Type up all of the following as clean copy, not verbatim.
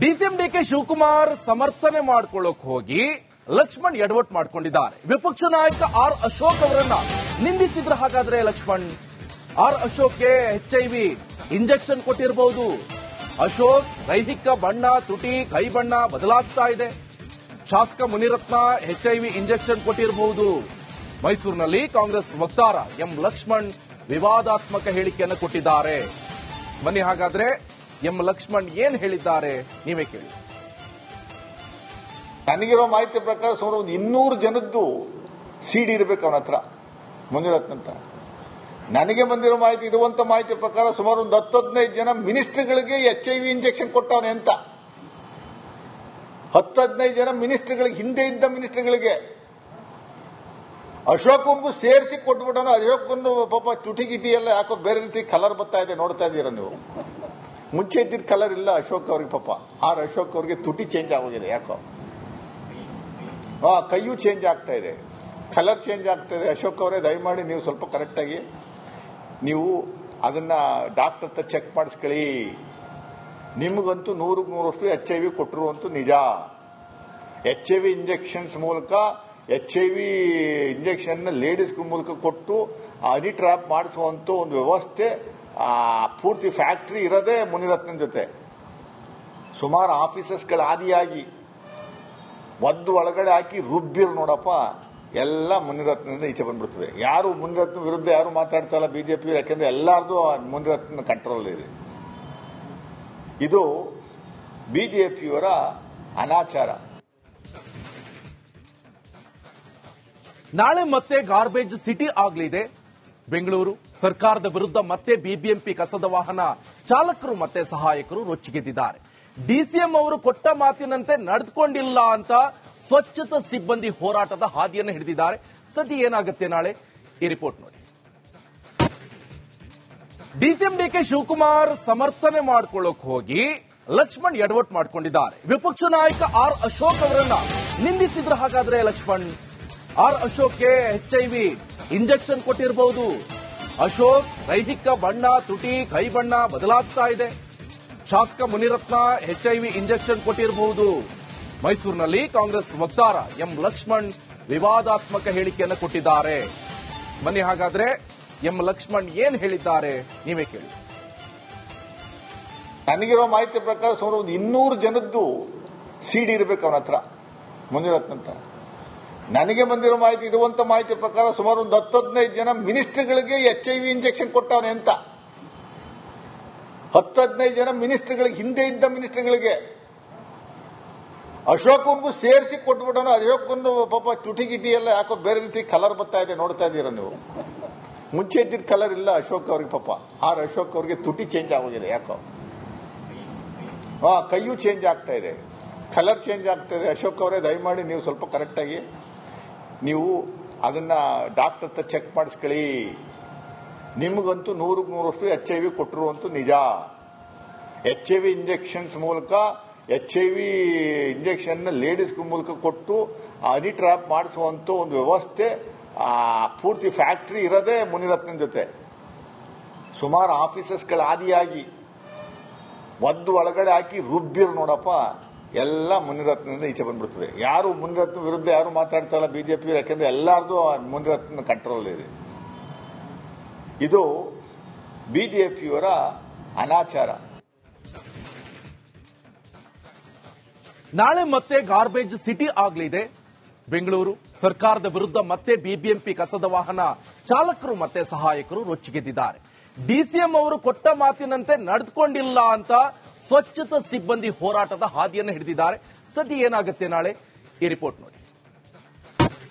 DCM DK Shivakumar ಸಮರ್ಥನೆ ಮಾಡ್ಕೊಳ್ಳೋಕ್ ಹೋಗಿ ಲಕ್ಷ್ಮಣ್ ಎಡವಟ್ ಮಾಡ್ಕೊಂಡಿದ್ದಾರೆ. ವಿಪಕ್ಷ ನಾಯಕ ಆರ್ ಅಶೋಕ್ ಅವರನ್ನ ನಿಂದಿಸಿದ್ರು. ಹಾಗಾದ್ರೆ ಲಕ್ಷ್ಮಣ್ ಆರ್ ಅಶೋಕ್ಗೆ HIV ಇಂಜೆಕ್ಷನ್ ಕೊಟ್ಟಿರಬಹುದು. ಅಶೋಕ್ ದೈಹಿಕ ಬಣ್ಣ, ತುಟಿ, ಕೈ ಬಣ್ಣ ಬದಲಾಗ್ತಾ ಇದೆ. ಶಾಸಕ ಮುನಿರತ್ನ HIV ಇಂಜೆಕ್ಷನ್ ಕೊಟ್ಟಿರಬಹುದು. ಮೈಸೂರಿನಲ್ಲಿ ಕಾಂಗ್ರೆಸ್ ವಕ್ತಾರ ಎಂ ಲಕ್ಷ್ಮಣ್ ವಿವಾದಾತ್ಮಕ ಹೇಳಿಕೆಯನ್ನು ಕೊಟ್ಟಿದ್ದಾರೆ. ಬನ್ನಿ ಹಾಗಾದ್ರೆ ಎಂ ಲಕ್ಷ್ಮಣ್ ಏನ್ ಹೇಳಿದ್ದಾರೆ ನೀವೇ ಕೇಳಿ. ನನಗಿರೋ ಮಾಹಿತಿ ಪ್ರಕಾರ ಸುಮಾರು 200 ಜನದ್ದು ಸಿಡಿ ಇರಬೇಕು ಅವನ ಹತ್ರ, ಮುನಿರತ್ನಂತ. ನನಗೆ ಬಂದಿರೋ ಮಾಹಿತಿ, ಇರುವಂತ ಮಾಹಿತಿ ಪ್ರಕಾರ ಸುಮಾರು 10-15 ಜನ ಮಿನಿಸ್ಟರ್ಗಳಿಗೆ HIV ಇಂಜೆಕ್ಷನ್ ಕೊಟ್ಟವನೆ ಅಂತ. 10-15 ಜನ ಮಿನಿಸ್ಟರ್ಗಳಿಗೆ, ಹಿಂದೆ ಇದ್ದ ಮಿನಿಸ್ಟರ್ಗಳಿಗೆ. ಅಶೋಕನ್ಗೂ ಸೇರಿಸಿ ಕೊಟ್ಬಿಟ್ಟವನು. ಅಶೋಕನ್ನು ಪಾಪ ತುಟಿ ಗಿಟಿ ಎಲ್ಲ ಯಾಕೋ ಬೇರೆ ರೀತಿ ಕಲರ್ ಬರ್ತಾ ಇದೆ, ನೋಡ್ತಾ ಇದ್ದೀರಾ ನೀವು. ಮುಂಚೆ ಇದ್ದಿದ್ದ ಕಲರ್ ಇಲ್ಲ ಅಶೋಕ್ ಅವ್ರಿಗೆ. ಪಾಪ ಆರ್ ಅಶೋಕ್ ಅವ್ರಿಗೆ ತುಟಿ ಚೇಂಜ್ ಆಗೋಗಿದೆ ಯಾಕೋ. ಕೈಯೂ ಚೇಂಜ್ ಆಗ್ತಾ ಇದೆ, ಕಲರ್ ಚೇಂಜ್ ಆಗ್ತಾ ಇದೆ. ಅಶೋಕ್ ಅವರೇ ದಯಮಾಡಿ ನೀವು ಸ್ವಲ್ಪ ಕರೆಕ್ಟ್ ಆಗಿ ನೀವು ಅದನ್ನ ಡಾಕ್ಟರ್ ಹತ್ರ ಚೆಕ್ ಮಾಡಿಸ್ಕೊಳ್ಳಿ. ನಿಮಗಂತೂ 100% HIV ಕೊಟ್ಟರು ಅಂತೂ ನಿಜ. HIV ಇಂಜೆಕ್ಷನ್ಸ್ ಮೂಲಕ, HIV ಇಂಜೆಕ್ಷನ್ ಲೇಡೀಸ್ ಮೂಲಕ ಕೊಟ್ಟು ಹನಿ ಟ್ರ್ಯಾಪ್ ಮಾಡಿಸುವಂತ ಒಂದು ವ್ಯವಸ್ಥೆ, ಪೂರ್ತಿ ಫ್ಯಾಕ್ಟರಿ ಇರೋದೇ ಮುನಿರತ್ನ ಜೊತೆ. ಸುಮಾರು ಆಫೀಸರ್ಸ್ಗಳ ಆದಿಯಾಗಿ ಒದ್ದು ಒಳಗಡೆ ಹಾಕಿ ರುಬ್ಬಿರ್ ನೋಡಪ್ಪ, ಎಲ್ಲ ಮುನಿರತ್ನದಿಂದ ಈಚೆ ಬಂದ್ಬಿಡ್ತದೆ. ಯಾರು ಮುನಿರತ್ನ ವಿರುದ್ಧ ಯಾರು ಮಾತಾಡ್ತಾ ಇಲ್ಲ ಬಿಜೆಪಿ, ಯಾಕೆಂದ್ರೆ ಎಲ್ಲಾರ್ದು ಮುನಿರತ್ನ ಕಂಟ್ರೋಲ್ ಇದೆ. ಇದು ಬಿಜೆಪಿಯವರ ಅನಾಚಾರ. ನಾಳೆ ಮತ್ತೆ ಗಾರ್ಬೇಜ್ ಸಿಟಿ ಆಗಲಿದೆ ಬೆಂಗಳೂರು. ಸರ್ಕಾರದ ವಿರುದ್ಧ ಮತ್ತೆ ಬಿಬಿಎಂಪಿ ಕಸದ ವಾಹನ ಚಾಲಕರು ಮತ್ತೆ ಸಹಾಯಕರು ರೊಚ್ಚಿಗೆದ್ದಿದ್ದಾರೆ. ಡಿಸಿಎಂ ಅವರು ಕೊಟ್ಟ ಮಾತಿನಂತೆ ನಡೆದುಕೊಂಡಿಲ್ಲ ಅಂತ ಸ್ವಚ್ಛತಾ ಸಿಬ್ಬಂದಿ ಹೋರಾಟದ ಹಾದಿಯನ್ನು ಹಿಡಿದಿದ್ದಾರೆ. ಸದ್ಯ ಏನಾಗುತ್ತೆ ನಾಳೆ ಈ ರಿಪೋರ್ಟ್ ನೋಡಿ. ಡಿಸಿಎಂ ಡಿಕೆ ಶಿವಕುಮಾರ್ ಸಮರ್ಥನೆ ಮಾಡ್ಕೊಳ್ಳೋಕ್ ಹೋಗಿ ಲಕ್ಷ್ಮಣ್ ಎಡವಟ್ ಮಾಡ್ಕೊಂಡಿದ್ದಾರೆ. ವಿಪಕ್ಷ ನಾಯಕ ಆರ್ ಅಶೋಕ್ ಅವರನ್ನ ನಿಂದಿಸಿದ್ರು. ಹಾಗಾದ್ರೆ ಲಕ್ಷ್ಮಣ್ ಆರ್ ಅಶೋಕ್ಗೆ HIV ಇಂಜೆಕ್ಷನ್ ಕೊಟ್ಟಿರಬಹುದು. ಅಶೋಕ್ ದೈಹಿಕ ಬಣ್ಣ, ತುಟಿ, ಕೈ ಬಣ್ಣ ಬದಲಾಗ್ತಾ ಇದೆ. ಶಾಸಕ ಮುನಿರತ್ನ HIV ಇಂಜೆಕ್ಷನ್ ಕೊಟ್ಟಿರಬಹುದು. ಮೈಸೂರಿನಲ್ಲಿ ಕಾಂಗ್ರೆಸ್ ವಕ್ತಾರ ಎಂ ಲಕ್ಷ್ಮಣ್ ವಿವಾದಾತ್ಮಕ ಹೇಳಿಕೆಯನ್ನು ಕೊಟ್ಟಿದ್ದಾರೆ. ಬನ್ನಿ ಹಾಗಾದ್ರೆ ಎಂ ಲಕ್ಷ್ಮಣ್ ಏನ್ ಹೇಳಿದ್ದಾರೆ ನೀವೇ ಕೇಳಿ. ನನಗಿರೋ ಮಾಹಿತಿ ಪ್ರಕಾರ ಸುಮಾರು 200 ಜನದ್ದು ಸಿಡಿ ಇರಬೇಕು ಅವನ ಹತ್ರ, ಮುನಿರತ್ನಂತ. ನನಗೆ ಬಂದಿರೋ ಮಾಹಿತಿ, ಇರುವಂತ ಮಾಹಿತಿ ಪ್ರಕಾರ ಸುಮಾರು 10-15 ಜನ ಮಿನಿಸ್ಟರ್ಗಳಿಗೆ HIV ಇಂಜೆಕ್ಷನ್ ಕೊಟ್ಟವನೆ ಅಂತ. 10-15 ಜನ ಮಿನಿಸ್ಟರ್ಗಳಿಗೆ, ಹಿಂದೆ ಇದ್ದ ಮಿನಿಸ್ಟರ್ಗಳಿಗೆ. ಅಶೋಕನ್ಗೂ ಸೇರಿಸಿ ಕೊಟ್ಬಿಟ್ಟವನು. ಅಶೋಕನ್ನು ಪಾಪ ತುಟಿ ಗಿಟಿ ಎಲ್ಲ ಯಾಕೋ ಬೇರೆ ರೀತಿ ಕಲರ್ ಬರ್ತಾ ಇದೆ, ನೋಡ್ತಾ ಇದ್ದೀರಾ ನೀವು. ಮುಂಚೆ ಇದ್ದಿದ್ದ ಕಲರ್ ಇಲ್ಲ ಅಶೋಕ್ ಅವ್ರಿಗೆ. ಪಾಪ ಆರ್ ಅಶೋಕ್ ಅವ್ರಿಗೆ ತುಟಿ ಚೇಂಜ್ ಆಗೋಗಿದೆ ಯಾಕೋ. ಕೈಯೂ ಚೇಂಜ್ ಆಗ್ತಾ ಇದೆ, ಕಲರ್ ಚೇಂಜ್ ಆಗ್ತಾ ಇದೆ. ಅಶೋಕ್ ಅವರೇ ದಯಮಾಡಿ ನೀವು ಸ್ವಲ್ಪ ಕರೆಕ್ಟ್ ಆಗಿ ನೀವು ಅದನ್ನ ಡಾಕ್ಟರ್ ಹತ್ರ ಚೆಕ್ ಮಾಡಿಸ್ಕೊಳ್ಳಿ. ನಿಮಗಂತೂ 100% HIV ಕೊಟ್ಟರು ಅಂತೂ ನಿಜ. HIV ಇಂಜೆಕ್ಷನ್ಸ್ ಮೂಲಕ, HIV ಇಂಜೆಕ್ಷನ್ ಲೇಡೀಸ್ ಮೂಲಕ ಕೊಟ್ಟು ಹನಿ ಟ್ರ್ಯಾಪ್ ಮಾಡಿಸುವಂತ ಒಂದು ವ್ಯವಸ್ಥೆ, ಪೂರ್ತಿ ಫ್ಯಾಕ್ಟರಿ ಇರೋದೇ ಮುನಿರತ್ನ ಜೊತೆ. ಸುಮಾರು ಆಫೀಸರ್ಸ್ಗಳ ಆದಿಯಾಗಿ ಒದ್ದು ಒಳಗಡೆ ಹಾಕಿ ರುಬ್ಬಿರ್ ನೋಡಪ್ಪ, ಎಲ್ಲ ಮುನಿರತ್ನದಿಂದ ಈಚೆ ಬಂದ್ಬಿಡ್ತದೆ. ಯಾರು ಮುನಿರತ್ನ ವಿರುದ್ಧ ಯಾರು ಮಾತಾಡ್ತಾ ಇಲ್ಲ ಬಿಜೆಪಿ, ಯಾಕೆಂದ್ರೆ ಎಲ್ಲಾರ್ದು ಮುನಿರತ್ನ ಕಂಟ್ರೋಲ್ ಇದೆ. ಇದು ಬಿಜೆಪಿಯವರ ಅನಾಚಾರ. ನಾಳೆ ಮತ್ತೆ ಗಾರ್ಬೇಜ್ ಸಿಟಿ ಆಗಲಿದೆ ಬೆಂಗಳೂರು. ಸರ್ಕಾರದ ವಿರುದ್ಧ ಮತ್ತೆ ಬಿಬಿಎಂಪಿ ಕಸದ ವಾಹನ ಚಾಲಕರು ಮತ್ತೆ ಸಹಾಯಕರು ರೊಚ್ಚಿಗೆದ್ದಿದ್ದಾರೆ. ಡಿಸಿಎಂ ಅವರು ಕೊಟ್ಟ ಮಾತಿನಂತೆ ನಡೆದುಕೊಂಡಿಲ್ಲ ಅಂತ ಸ್ವಚ್ಛತಾ ಸಿಬ್ಬಂದಿ ಹೋರಾಟದ ಹಾದಿಯನ್ನು ಹಿಡಿದಿದ್ದಾರೆ. ಸದ್ಯ ಏನಾಗುತ್ತೆ ನಾಳೆ ಈ ರಿಪೋರ್ಟ್ ನೋಡಿ.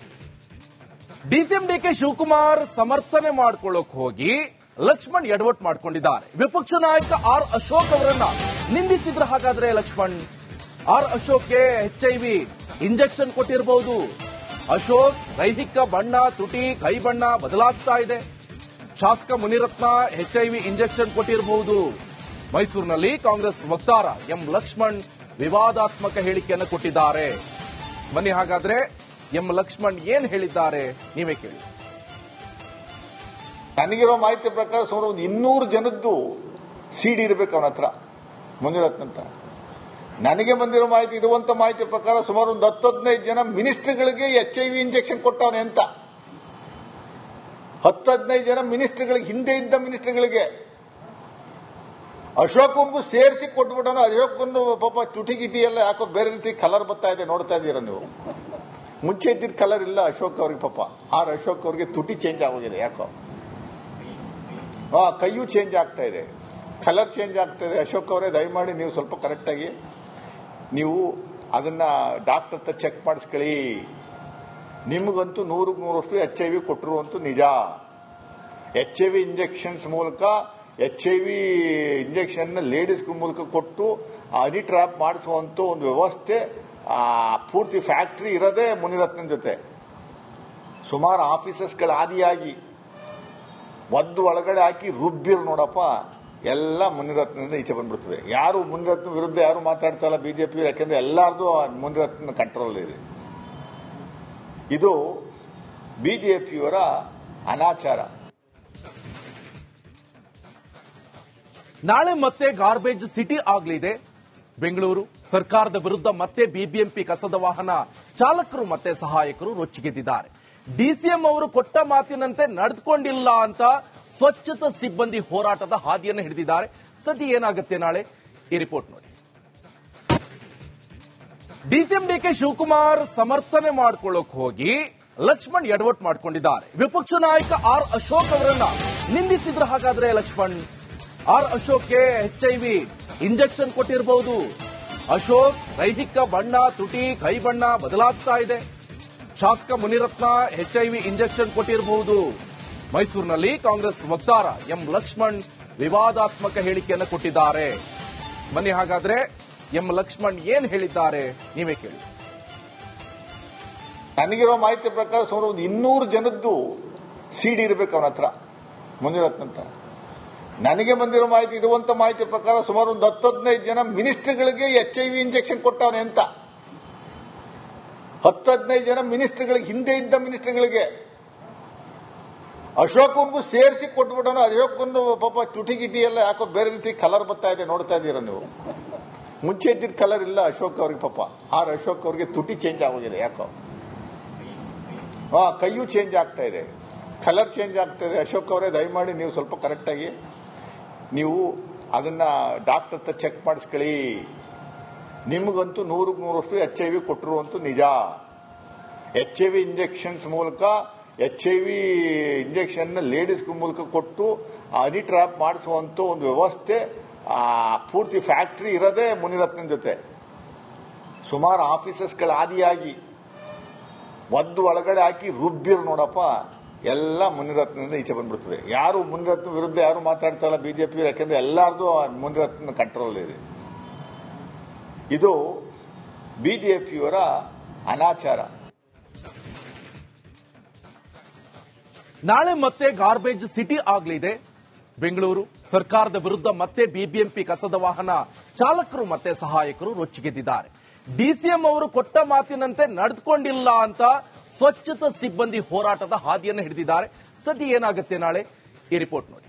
ಡಿಸಿಎಂ ಡಿಕೆ ಶಿವಕುಮಾರ್ ಸಮರ್ಥನೆ ಮಾಡ್ಕೊಳ್ಳೋಕ್ ಹೋಗಿ ಲಕ್ಷ್ಮಣ್ ಎಡವಟ್ ಮಾಡ್ಕೊಂಡಿದ್ದಾರೆ. ವಿಪಕ್ಷ ನಾಯಕ ಆರ್ ಅಶೋಕ್ ಅವರನ್ನ ನಿಂದಿಸಿದ್ರು. ಹಾಗಾದ್ರೆ ಲಕ್ಷ್ಮಣ್ ಆರ್ ಅಶೋಕ್ಗೆ HIV ಇಂಜೆಕ್ಷನ್ ಕೊಟ್ಟಿರಬಹುದು. ಅಶೋಕ್ ದೈಹಿಕ ಬಣ್ಣ, ತುಟಿ, ಕೈ ಬಣ್ಣ ಬದಲಾಗ್ತಾ ಇದೆ. ಶಾಸಕ ಮುನಿರತ್ನ HIV ಇಂಜೆಕ್ಷನ್ ಕೊಟ್ಟಿರಬಹುದು. ಮೈಸೂರಿನಲ್ಲಿ ಕಾಂಗ್ರೆಸ್ ವಕ್ತಾರ ಎಂ ಲಕ್ಷ್ಮಣ್ ವಿವಾದಾತ್ಮಕ ಹೇಳಿಕೆಯನ್ನು ಕೊಟ್ಟಿದ್ದಾರೆ. ಬನ್ನಿ ಹಾಗಾದ್ರೆ ಎಂ ಲಕ್ಷ್ಮಣ್ ಏನ್ ಹೇಳಿದ್ದಾರೆ ನೀವೇ ಕೇಳಿ. ನನಗಿರೋ ಮಾಹಿತಿ ಪ್ರಕಾರ ಸುಮಾರು 200 ಜನದ್ದು ಸಿಡಿ ಇರಬೇಕು ಅವನ ಹತ್ರ, ಮುನಿರತ್ನಂತ. ನನಗೆ ಬಂದಿರೋ ಮಾಹಿತಿ, ಇರುವಂತ ಮಾಹಿತಿ ಪ್ರಕಾರ ಸುಮಾರು ಒಂದು 10-15 ಜನ ಮಿನಿಸ್ಟ್ರಿಗಳಿಗೆ HIV ಇಂಜೆಕ್ಷನ್ ಕೊಟ್ಟವನೆ ಅಂತ. 10-15 ಜನ ಮಿನಿಸ್ಟ್ರಿಗಳಿಗೆ, ಹಿಂದೆ ಇದ್ದ ಮಿನಿಸ್ಟ್ರಿಗಳಿಗೆ ಅಶೋಕನ್ಗೂ ಸೇರಿಸಿ ಕೊಟ್ಬಿಟ್ಟವನು. ಅಶೋಕನ್ನು ಪಾಪ ತುಟಿಗಿಟಿ ಎಲ್ಲ ಯಾಕೋ ಬೇರೆ ರೀತಿ ಕಲರ್ ಬರ್ತಾ ಇದೆ, ನೋಡ್ತಾ ಇದ್ದೀರಾ ನೀವು. ಮುಂಚೆ ಇದ್ದಿದ್ದ ಕಲರ್ ಇಲ್ಲ ಅಶೋಕ್ ಅವ್ರಿಗೆ. ಪಾಪ ಅಶೋಕ್ ಅವ್ರಿಗೆ ತುಟಿ ಚೇಂಜ್ ಆಗೋಗಿದೆ ಯಾಕೋ. ಕೈಯೂ ಚೇಂಜ್ ಆಗ್ತಾ ಇದೆ, ಕಲರ್ ಚೇಂಜ್ ಆಗ್ತಾ ಇದೆ. ಅಶೋಕ್ ಅವರೇ ದಯಮಾಡಿ ನೀವು ಸ್ವಲ್ಪ ಕರೆಕ್ಟಾಗಿ ನೀವು ಅದನ್ನ ಡಾಕ್ಟರ್ ಹತ್ರ ಚೆಕ್ ಮಾಡಿಸ್ಕೊಳ್ಳಿ. ನಿಮಗಂತೂ 100% HIV ಕೊಟ್ಟರು ಅಂತೂ ನಿಜ. HIV ಇಂಜೆಕ್ಷನ್ಸ್ ಮೂಲಕ, HIV ಇಂಜೆಕ್ಷನ್ ಲೇಡೀಸ್ ಮೂಲಕ ಕೊಟ್ಟು ಹನಿ ಟ್ರ್ಯಾಪ್ ಮಾಡಿಸುವಂತ ಒಂದು ವ್ಯವಸ್ಥೆ ಪೂರ್ತಿ ಫ್ಯಾಕ್ಟರಿ ಇರೋದೇ ಮುನಿರತ್ನ ಜೊತೆ. ಸುಮಾರು ಆಫೀಸರ್ಸ್ಗಳ ಆದಿಯಾಗಿ ಒದ್ದು ಒಳಗಡೆ ಹಾಕಿ ರುಬ್ಬಿರ್ ನೋಡಪ್ಪ, ಎಲ್ಲ ಮುನಿರತ್ನದಿಂದ ಈಚೆ ಬಂದ್ಬಿಡ್ತದೆ. ಯಾರು ಮುನಿರತ್ನ ವಿರುದ್ಧ ಯಾರು ಮಾತಾಡ್ತಾ ಇಲ್ಲ ಬಿಜೆಪಿ, ಯಾಕೆಂದ್ರೆ ಎಲ್ಲಾರ್ದು ಮುನಿರತ್ನ ಕಂಟ್ರೋಲ್ ಇದೆ. ಇದು ಬಿಜೆಪಿಯವರ ಅನಾಚಾರ. ನಾಳೆ ಮತ್ತೆ ಗಾರ್ಬೇಜ್ ಸಿಟಿ ಆಗಲಿದೆ ಬೆಂಗಳೂರು. ಸರ್ಕಾರದ ವಿರುದ್ಧ ಮತ್ತೆ ಬಿಬಿಎಂಪಿ ಕಸದ ವಾಹನ ಚಾಲಕರು ಮತ್ತೆ ಸಹಾಯಕರು ರೊಚ್ಚಿಗೆದ್ದಿದ್ದಾರೆ. ಡಿಸಿಎಂ ಅವರು ಕೊಟ್ಟ ಮಾತಿನಂತೆ ನಡೆದುಕೊಂಡಿಲ್ಲ ಅಂತ ಸ್ವಚ್ಛತಾ ಸಿಬ್ಬಂದಿ ಹೋರಾಟದ ಹಾದಿಯನ್ನು ಹಿಡಿದಿದ್ದಾರೆ. ಸದ್ಯ ಏನಾಗುತ್ತೆ ನಾಳೆ, ಈ ರಿಪೋರ್ಟ್ ನೋಡಿ. ಡಿಸಿಎಂ ಡಿಕೆ ಶಿವಕುಮಾರ್ ಸಮರ್ಥನೆ ಮಾಡ್ಕೊಳ್ಳೋಕ್ ಹೋಗಿ ಲಕ್ಷ್ಮಣ್ ಎಡವಟ್ ಮಾಡ್ಕೊಂಡಿದ್ದಾರೆ. ವಿಪಕ್ಷ ನಾಯಕ ಆರ್ ಅಶೋಕ್ ಅವರನ್ನ ನಿಂದಿಸಿದ್ರು. ಹಾಗಾದ್ರೆ ಲಕ್ಷ್ಮಣ್ ಆರ್ ಅಶೋಕ್ಗೆ HIV ಇಂಜೆಕ್ಷನ್ ಕೊಟ್ಟಿರಬಹುದು. ಅಶೋಕ್ ದೈಹಿಕ ಬಣ್ಣ, ತುಟಿ, ಕೈ ಬಣ್ಣ ಬದಲಾಗ್ತಾ ಇದೆ. ಶಾಸಕ ಮುನಿರತ್ನ HIV ಇಂಜೆಕ್ಷನ್ ಕೊಟ್ಟಿರಬಹುದು. ಮೈಸೂರಿನಲ್ಲಿ ಕಾಂಗ್ರೆಸ್ ವಕ್ತಾರ ಎಂ ಲಕ್ಷ್ಮಣ್ ವಿವಾದಾತ್ಮಕ ಹೇಳಿಕೆಯನ್ನು ಕೊಟ್ಟಿದ್ದಾರೆ. ಬನ್ನಿ ಹಾಗಾದ್ರೆ ಎಂ ಲಕ್ಷ್ಮಣ್ ಏನ್ ಹೇಳಿದ್ದಾರೆ ನೀವೇ ಕೇಳಿ. ನನಗಿರೋ ಮಾಹಿತಿ ಪ್ರಕಾರ ಸುಮಾರು ಒಂದು 200 ಜನದ್ದು CD ಇರಬೇಕು ಅವನ ಹತ್ರ, ಮುನಿರತ್ನ ಅಂತ. ನನಗೆ ಬಂದಿರೋ ಮಾಹಿತಿ, ಇರುವಂತ ಮಾಹಿತಿ ಪ್ರಕಾರ ಸುಮಾರು ಒಂದು 10-15 ಜನ ಮಿನಿಸ್ಟ್ರಿಗಳಿಗೆ HIV ಇಂಜೆಕ್ಷನ್ ಕೊಟ್ಟವನೆ ಅಂತ. 10-15 ಜನ ಮಿನಿಸ್ಟ್ರಿಗಳಿಗೆ, ಹಿಂದೆ ಇದ್ದ ಮಿನಿಸ್ಟ್ರಿಗಳಿಗೆ ಅಶೋಕನ್ಗೂ ಸೇರಿಸಿ ಕೊಟ್ಬಿಟ್ಟವನು. ಅಶೋಕನ್ನು ಪಾಪ ತುಟಿಗಿಟಿ ಎಲ್ಲ ಯಾಕೋ ಬೇರೆ ರೀತಿ ಕಲರ್ ಬರ್ತಾ ಇದೆ, ನೋಡ್ತಾ ಇದ್ದೀರಾ ನೀವು. ಮುಂಚೆ ಇದ್ದಿದ್ದ ಕಲರ್ ಇಲ್ಲ ಅಶೋಕ್ ಅವ್ರಿಗೆ. ಪಾಪ ಅಶೋಕ್ ಅವ್ರಿಗೆ ತುಟಿ ಚೇಂಜ್ ಆಗೋಗಿದೆ ಯಾಕೋ. ಕೈಯೂ ಚೇಂಜ್ ಆಗ್ತಾ ಇದೆ, ಕಲರ್ ಚೇಂಜ್ ಆಗ್ತಾ ಇದೆ. ಅಶೋಕ್ ಅವರೇ ದಯಮಾಡಿ ನೀವು ಸ್ವಲ್ಪ ಕರೆಕ್ಟಾಗಿ ನೀವು ಅದನ್ನ ಡಾಕ್ಟರ್ ಹತ್ರ ಚೆಕ್ ಮಾಡಿಸ್ಕೊಳ್ಳಿ. ನಿಮಗಂತೂ 100% HIV ಕೊಟ್ಟರು ಅಂತೂ ನಿಜ. HIV ಇಂಜೆಕ್ಷನ್ಸ್ ಮೂಲಕ, HIV ಇಂಜೆಕ್ಷನ್ ಲೇಡೀಸ್ ಮೂಲಕ ಕೊಟ್ಟು ಹನಿ ಟ್ರ್ಯಾಪ್ ಮಾಡಿಸುವಂತ ಒಂದು ವ್ಯವಸ್ಥೆ ಪೂರ್ತಿ ಫ್ಯಾಕ್ಟರಿ ಇರೋದೇ ಮುನಿರತ್ನ ಜೊತೆ. ಸುಮಾರು ಆಫೀಸರ್ಸ್ಗಳ ಆದಿಯಾಗಿ ಒದ್ದು ಒಳಗಡೆ ಹಾಕಿ ರುಬ್ಬಿರ್ ನೋಡಪ್ಪ, ಎಲ್ಲ ಮುನಿರತ್ನದಿಂದ ಈಚೆ ಬಂದ್ಬಿಡ್ತದೆ. ಯಾರು ಮುನಿರತ್ನ ವಿರುದ್ಧ ಯಾರು ಮಾತಾಡ್ತಾ ಇಲ್ಲ ಬಿಜೆಪಿ, ಯಾಕೆಂದ್ರೆ ಎಲ್ಲಾರ್ದು ಮುನಿರತ್ನ ಕಂಟ್ರೋಲ್ ಇದೆ. ಇದು ಬಿಜೆಪಿಯವರ ಅನಾಚಾರ. ನಾಳೆ ಮತ್ತೆ ಗಾರ್ಬೇಜ್ ಸಿಟಿ ಆಗಲಿದೆ ಬೆಂಗಳೂರು. ಸರ್ಕಾರದ ವಿರುದ್ಧ ಮತ್ತೆ ಬಿಬಿಎಂಪಿ ಕಸದ ವಾಹನ ಚಾಲಕರು ಮತ್ತೆ ಸಹಾಯಕರು ರೊಚ್ಚಿಗೆದ್ದಿದ್ದಾರೆ. ಡಿಸಿಎಂ ಅವರು ಕೊಟ್ಟ ಮಾತಿನಂತೆ ನಡೆದುಕೊಂಡಿಲ್ಲ ಅಂತ ಸ್ವಚ್ಛತಾ ಸಿಬ್ಬಂದಿ ಹೋರಾಟದ ಹಾದಿಯನ್ನು ಹಿಡಿದಿದ್ದಾರೆ. ಸದ್ಯ ಏನಾಗುತ್ತೆ ನಾಳೆ, ಈ ರಿಪೋರ್ಟ್ ನೋಡಿ.